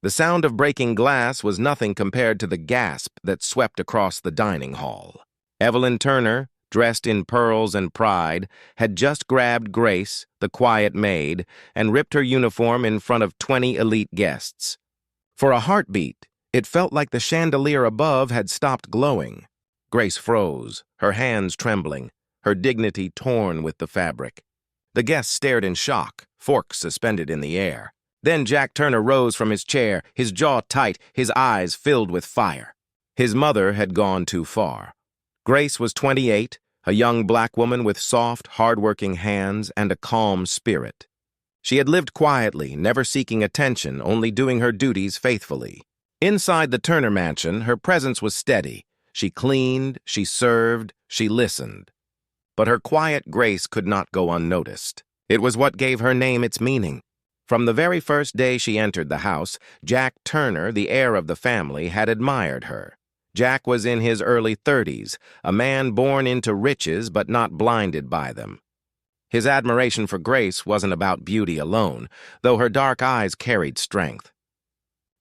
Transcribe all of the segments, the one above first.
The sound of breaking glass was nothing compared to the gasp that swept across the dining hall. Evelyn Turner, dressed in pearls and pride, had just grabbed Grace, the quiet maid, and ripped her uniform in front of 20 elite guests. For a heartbeat, it felt like the chandelier above had stopped glowing. Grace froze, her hands trembling, her dignity torn with the fabric. The guests stared in shock, forks suspended in the air. Then Jack Turner rose from his chair, his jaw tight, his eyes filled with fire. His mother had gone too far. Grace was 28, a young black woman with soft, hard-working hands and a calm spirit. She had lived quietly, never seeking attention, only doing her duties faithfully. Inside the Turner mansion, her presence was steady. She cleaned, she served, she listened. But her quiet grace could not go unnoticed. It was what gave her name its meaning. From the very first day she entered the house, Jack Turner, the heir of the family, had admired her. Jack was in his early 30s, a man born into riches but not blinded by them. His admiration for Grace wasn't about beauty alone, though her dark eyes carried strength.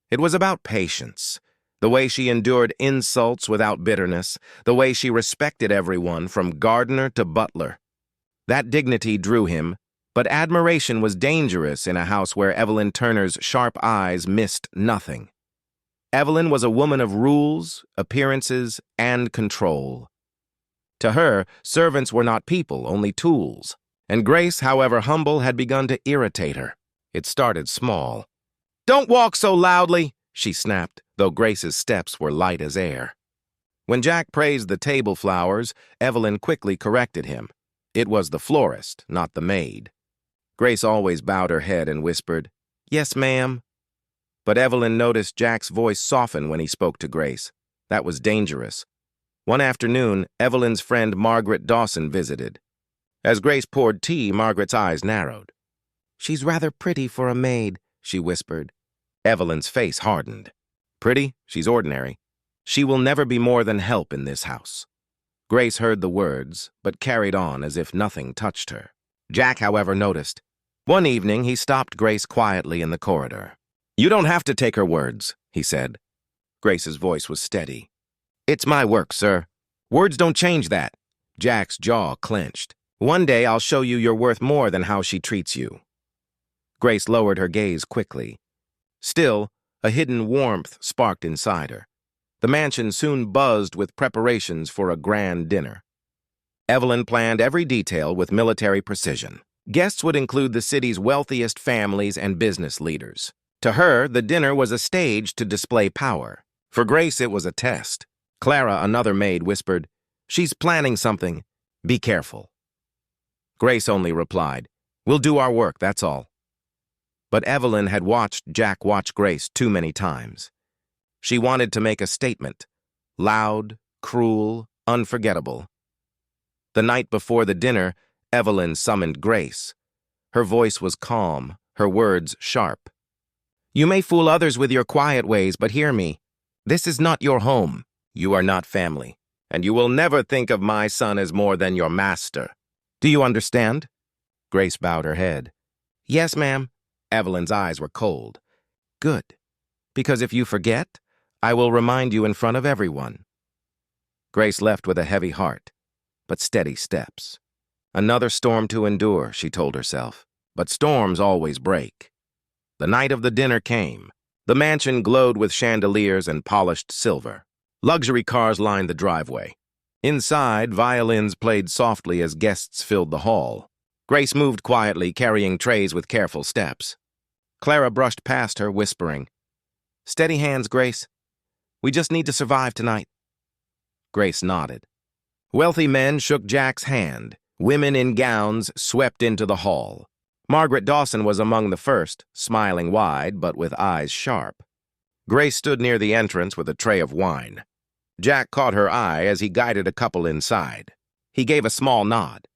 It was about patience, the way she endured insults without bitterness, the way she respected everyone from gardener to butler. That dignity drew him, but admiration was dangerous in a house where Evelyn Turner's sharp eyes missed nothing. Evelyn was a woman of rules, appearances, and control. To her, servants were not people, only tools. And Grace, however humble, had begun to irritate her. It started small. "Don't walk so loudly," she snapped, though Grace's steps were light as air. When Jack praised the table flowers, Evelyn quickly corrected him. It was the florist, not the maid. Grace always bowed her head and whispered, "Yes, ma'am." But Evelyn noticed Jack's voice soften when he spoke to Grace. That was dangerous. One afternoon, Evelyn's friend Margaret Dawson visited. As Grace poured tea, Margaret's eyes narrowed. "She's rather pretty for a maid," she whispered. Evelyn's face hardened. "Pretty? She's ordinary. She will never be more than help in this house." Grace heard the words, but carried on as if nothing touched her. Jack, however, noticed. One evening, he stopped Grace quietly in the corridor. "You don't have to take her words," he said. Grace's voice was steady. "It's my work, sir. Words don't change that." Jack's jaw clenched. "One day I'll show you you're worth more than how she treats you." Grace lowered her gaze quickly. Still, a hidden warmth sparked inside her. The mansion soon buzzed with preparations for a grand dinner. Evelyn planned every detail with military precision. Guests would include the city's wealthiest families and business leaders. To her, the dinner was a stage to display power. For Grace, it was a test. Clara, another maid, whispered, "She's planning something. Be careful." Grace only replied, "We'll do our work, that's all." But Evelyn had watched Jack watch Grace too many times. She wanted to make a statement. Loud, cruel, unforgettable. The night before the dinner, Evelyn summoned Grace. Her voice was calm, her words sharp. "You may fool others with your quiet ways, but hear me. This is not your home. You are not family, and you will never think of my son as more than your master. Do you understand?" Grace bowed her head. "Yes, ma'am." Evelyn's eyes were cold. "Good, because if you forget, I will remind you in front of everyone." Grace left with a heavy heart, but steady steps. Another storm to endure, she told herself, but storms always break. The night of the dinner came. The mansion glowed with chandeliers and polished silver. Luxury cars lined the driveway. Inside, violins played softly as guests filled the hall. Grace moved quietly, carrying trays with careful steps. Clara brushed past her, whispering, "Steady hands, Grace. We just need to survive tonight." Grace nodded. Wealthy men shook Jack's hand. Women in gowns swept into the hall. Margaret Dawson was among the first, smiling wide, but with eyes sharp. Grace stood near the entrance with a tray of wine. Jack caught her eye as he guided a couple inside. He gave a small nod.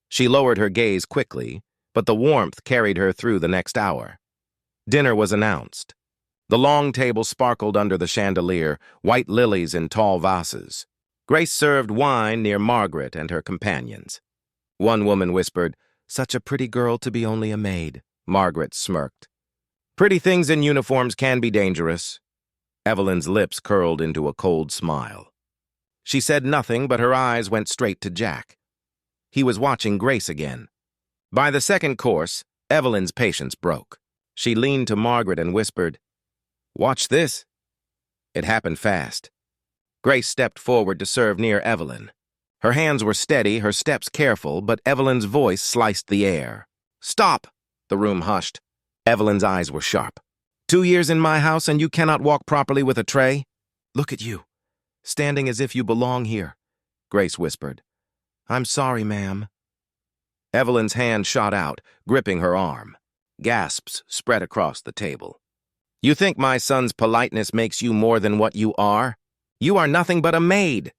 She lowered her gaze quickly, but the warmth carried her through the next hour. Dinner was announced. The long table sparkled under the chandelier, white lilies in tall vases. Grace served wine near Margaret and her companions. One woman whispered, "Such a pretty girl to be only a maid." Margaret smirked. Pretty things in uniforms can be dangerous. Evelyn's lips curled into a cold smile. She said nothing, but her eyes went straight to Jack. He was watching Grace again. By the second course, Evelyn's patience broke. She leaned to Margaret and whispered, "Watch this." It happened fast. Grace stepped forward to serve near Evelyn. Her hands were steady, her steps careful, but Evelyn's voice sliced the air. "Stop!" The room hushed. Evelyn's eyes were sharp. 2 years in my house and you cannot walk properly with a tray? Look at you, standing as if you belong here," Grace whispered. "I'm sorry, ma'am." Evelyn's hand shot out, gripping her arm. Gasps spread across the table. "You think my son's politeness makes you more than what you are? You are nothing but a maid."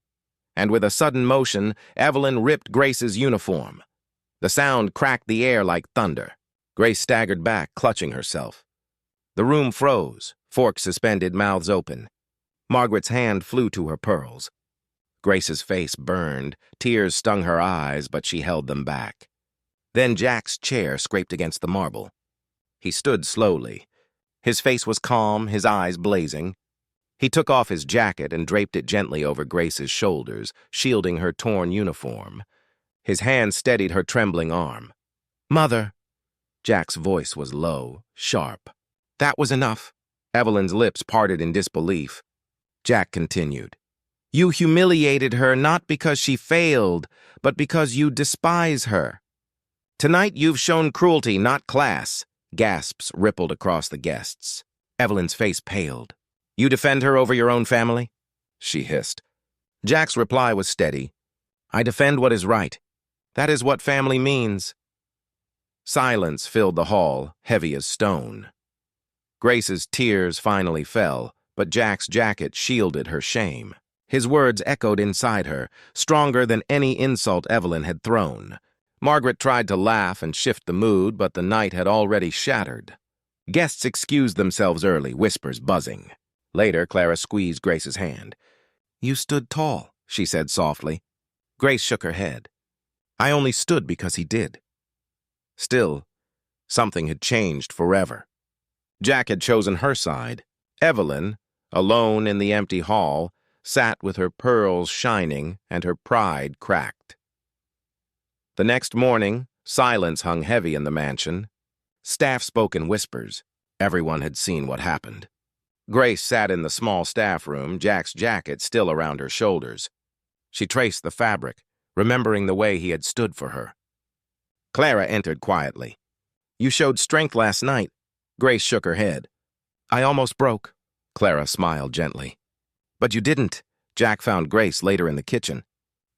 And with a sudden motion, Evelyn ripped Grace's uniform. The sound cracked the air like thunder. Grace staggered back, clutching herself. The room froze, forks suspended, mouths open. Margaret's hand flew to her pearls. Grace's face burned, tears stung her eyes, but she held them back. Then Jack's chair scraped against the marble. He stood slowly. His face was calm, his eyes blazing. He took off his jacket and draped it gently over Grace's shoulders, shielding her torn uniform. His hand steadied her trembling arm. "Mother." Jack's voice was low, sharp. "That was enough." Evelyn's lips parted in disbelief. Jack continued. "You humiliated her not because she failed, but because you despise her. Tonight you've shown cruelty, not class." Gasps rippled across the guests. Evelyn's face paled. "You defend her over your own family?" she hissed. Jack's reply was steady. "I defend what is right. That is what family means." Silence filled the hall, heavy as stone. Grace's tears finally fell, but Jack's jacket shielded her shame. His words echoed inside her, stronger than any insult Evelyn had thrown. Margaret tried to laugh and shift the mood, but the night had already shattered. Guests excused themselves early, whispers buzzing. Later, Clara squeezed Grace's hand. "You stood tall," she said softly. Grace shook her head. "I only stood because he did." Still, something had changed forever. Jack had chosen her side. Evelyn, alone in the empty hall, sat with her pearls shining and her pride cracked. The next morning, silence hung heavy in the mansion. Staff spoke in whispers. Everyone had seen what happened. Grace sat in the small staff room, Jack's jacket still around her shoulders. She traced the fabric, remembering the way he had stood for her. Clara entered quietly. "You showed strength last night." Grace shook her head. "I almost broke." Clara smiled gently. "But you didn't." Jack found Grace later in the kitchen.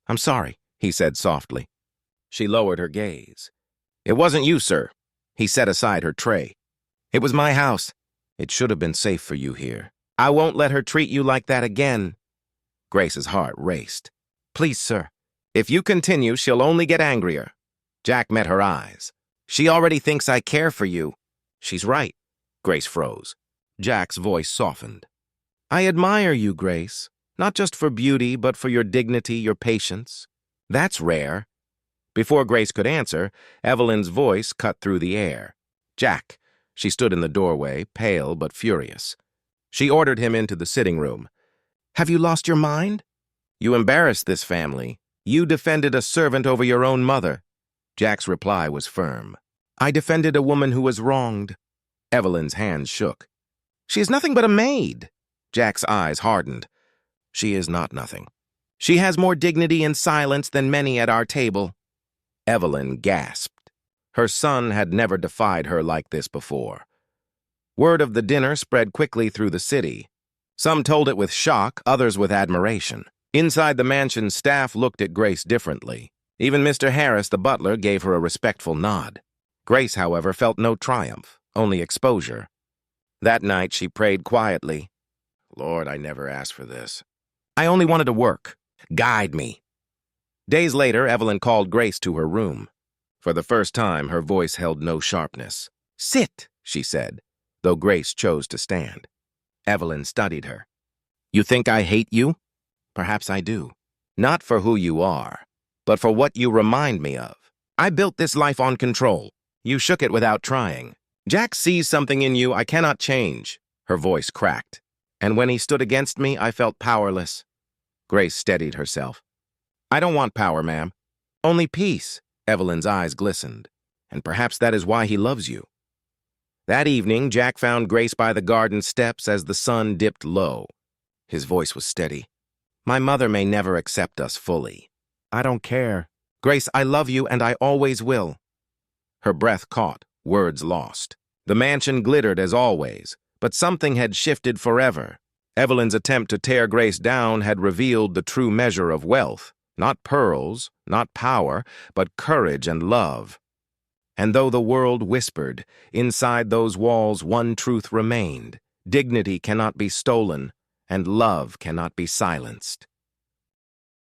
"I'm sorry," he said softly. She lowered her gaze. "It wasn't you, sir." He set aside her tray. "It was my house. It should have been safe for you here. I won't let her treat you like that again." Grace's heart raced. "Please, sir. If you continue, she'll only get angrier." Jack met her eyes. "She already thinks I care for you." "She's right." Grace froze. Jack's voice softened. "I admire you, Grace. Not just for beauty, but for your dignity, your patience. That's rare." Before Grace could answer, Evelyn's voice cut through the air. "Jack." She stood in the doorway, pale but furious. She ordered him into the sitting room. "Have you lost your mind? You embarrassed this family. You defended a servant over your own mother." Jack's reply was firm. "I defended a woman who was wronged." Evelyn's hands shook. "She is nothing but a maid." Jack's eyes hardened. "She is not nothing. She has more dignity and silence than many at our table." Evelyn gasped. Her son had never defied her like this before. Word of the dinner spread quickly through the city. Some told it with shock, others with admiration. Inside the mansion, staff looked at Grace differently. Even Mr. Harris, the butler, gave her a respectful nod. Grace, however, felt no triumph, only exposure. That night, she prayed quietly. "Lord, I never asked for this. I only wanted to work. Guide me." Days later, Evelyn called Grace to her room. For the first time, her voice held no sharpness. "Sit," she said, though Grace chose to stand. Evelyn studied her. "You think I hate you? Perhaps I do. Not for who you are, but for what you remind me of. I built this life on control. You shook it without trying. Jack sees something in you I cannot change, her voice cracked. And when he stood against me, I felt powerless. Grace steadied herself. I don't want power, ma'am. Only peace. Evelyn's eyes glistened. And perhaps that is why he loves you. That evening, Jack found Grace by the garden steps as the sun dipped low. His voice was steady. My mother may never accept us fully. I don't care. Grace, I love you and I always will. Her breath caught, words lost. The mansion glittered as always, but something had shifted forever. Evelyn's attempt to tear Grace down had revealed the true measure of wealth. Not pearls, not power, but courage and love. And though the world whispered, inside those walls one truth remained. Dignity cannot be stolen, and love cannot be silenced.